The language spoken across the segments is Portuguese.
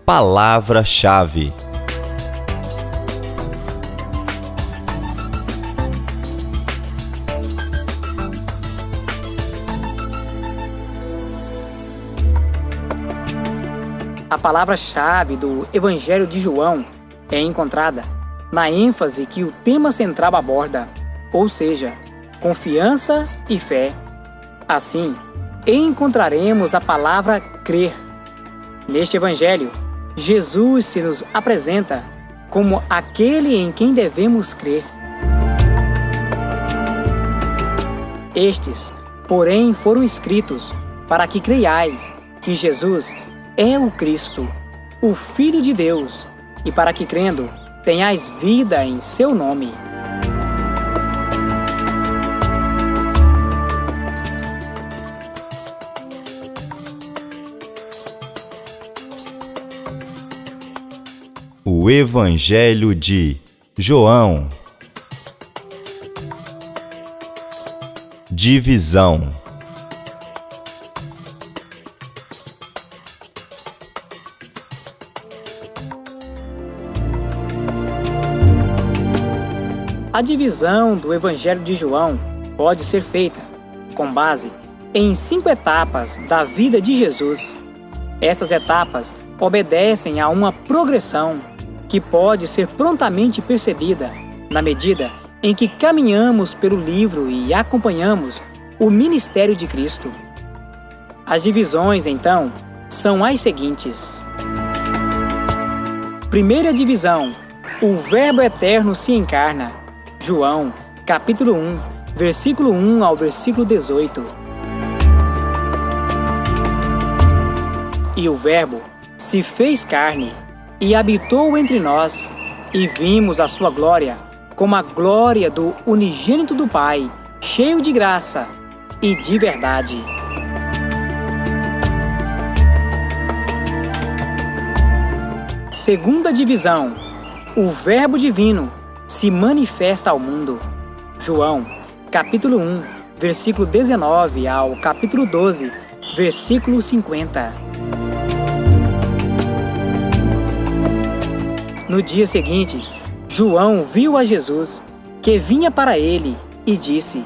Palavra-chave. A palavra-chave do Evangelho de João é encontrada na ênfase que o tema central aborda, ou seja, confiança e fé. Assim, encontraremos a palavra crer. Neste Evangelho, Jesus se nos apresenta como aquele em quem devemos crer. Estes, porém, foram escritos para que creiais que Jesus é o Cristo, o Filho de Deus, e para que, crendo, tenhais vida em seu nome. O Evangelho de João. Divisão. A divisão do Evangelho de João pode ser feita com base em 5 etapas da vida de Jesus. Essas etapas obedecem a uma progressão que pode ser prontamente percebida na medida em que caminhamos pelo livro e acompanhamos o ministério de Cristo. As divisões, então, são as seguintes. Primeira divisão: o Verbo eterno se encarna. João, capítulo 1, versículo 1 ao versículo 18. E o Verbo se fez carne e habitou entre nós, e vimos a sua glória, como a glória do unigênito do Pai, cheio de graça e de verdade. Segunda divisão: o Verbo divino se manifesta ao mundo. João, capítulo 1, versículo 19 ao capítulo 12, versículo 50. No dia seguinte, João viu a Jesus, que vinha para ele, e disse: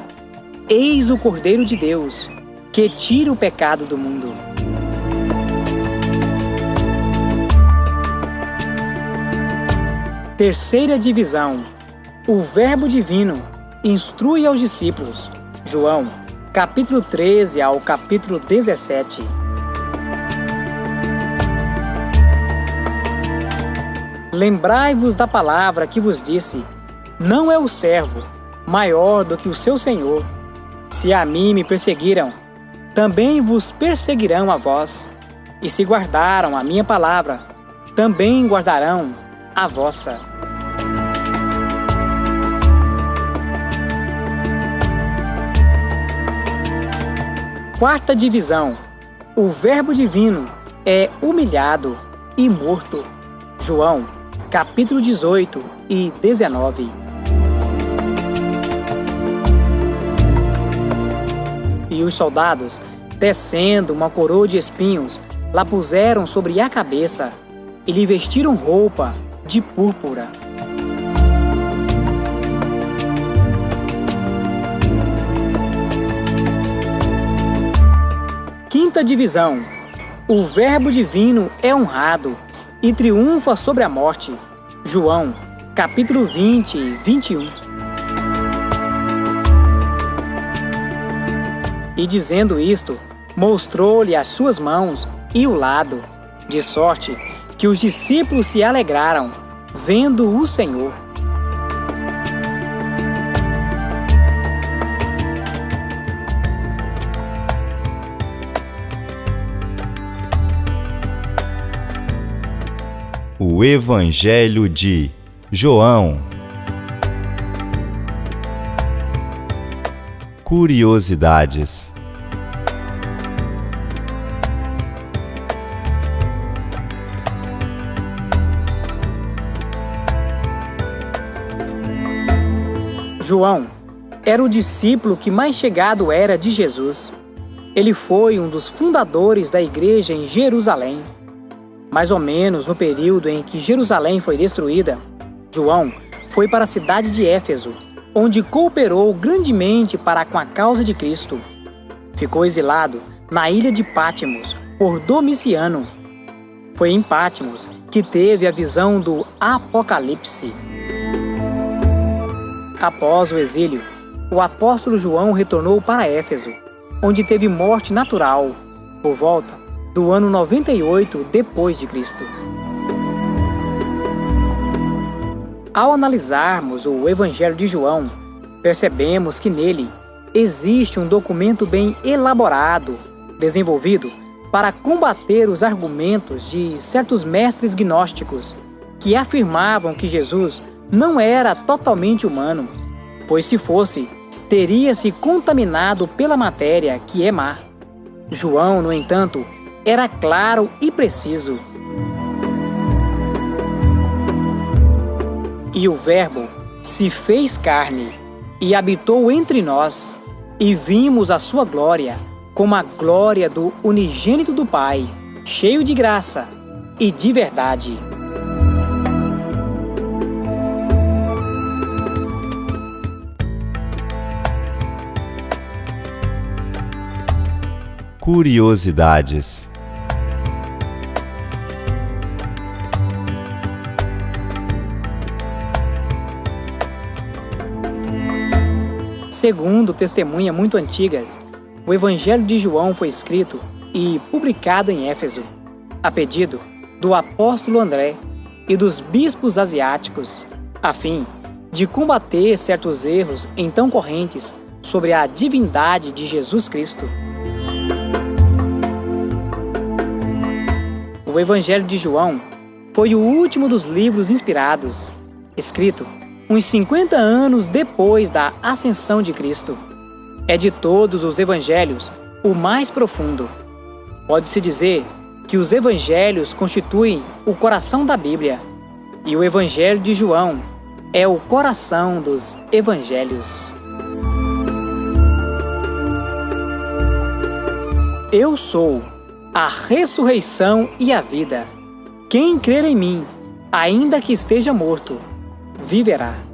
Eis o Cordeiro de Deus, que tira o pecado do mundo. Terceira divisão: o Verbo divino instrui aos discípulos. João, capítulo 13 ao capítulo 17. Lembrai-vos da palavra que vos disse: não é o servo maior do que o seu senhor. Se a mim me perseguiram, também vos perseguirão a vós. E se guardaram a minha palavra, também guardarão a vossa. Quarta divisão: o Verbo divino é humilhado e morto. João, capítulo 18 e 19. E os soldados, tecendo uma coroa de espinhos, lá puseram sobre a cabeça e lhe vestiram roupa de púrpura. Quinta divisão: o Verbo divino é honrado e triunfa sobre a morte. João, capítulo 20 e 21. E dizendo isto, mostrou-lhe as suas mãos e o lado, de sorte que os discípulos se alegraram, vendo o Senhor. O Evangelho de João. Curiosidades. João era o discípulo que mais chegado era de Jesus. Ele foi um dos fundadores da igreja em Jerusalém. Mais ou menos no período em que Jerusalém foi destruída, João foi para a cidade de Éfeso, onde cooperou grandemente para com a causa de Cristo. Ficou exilado na ilha de Patmos por Domiciano. Foi em Patmos que teve a visão do Apocalipse. Após o exílio, o apóstolo João retornou para Éfeso, onde teve morte natural, por volta do ano 98 depois de Cristo. Ao analisarmos o Evangelho de João, percebemos que nele existe um documento bem elaborado, desenvolvido para combater os argumentos de certos mestres gnósticos que afirmavam que Jesus não era totalmente humano, pois se fosse, teria se contaminado pela matéria que é má. João, no entanto, era claro e preciso. E o Verbo se fez carne e habitou entre nós, e vimos a sua glória, como a glória do unigênito do Pai, cheio de graça e de verdade. Curiosidades. Segundo testemunhas muito antigas, o Evangelho de João foi escrito e publicado em Éfeso, a pedido do apóstolo André e dos bispos asiáticos, a fim de combater certos erros então correntes sobre a divindade de Jesus Cristo. O Evangelho de João foi o último dos livros inspirados, escrito uns 50 anos depois da ascensão de Cristo. É de todos os evangelhos o mais profundo. Pode-se dizer que os evangelhos constituem o coração da Bíblia, e o Evangelho de João é o coração dos evangelhos. Eu sou a ressurreição e a vida. Quem crer em mim, ainda que esteja morto, viverá.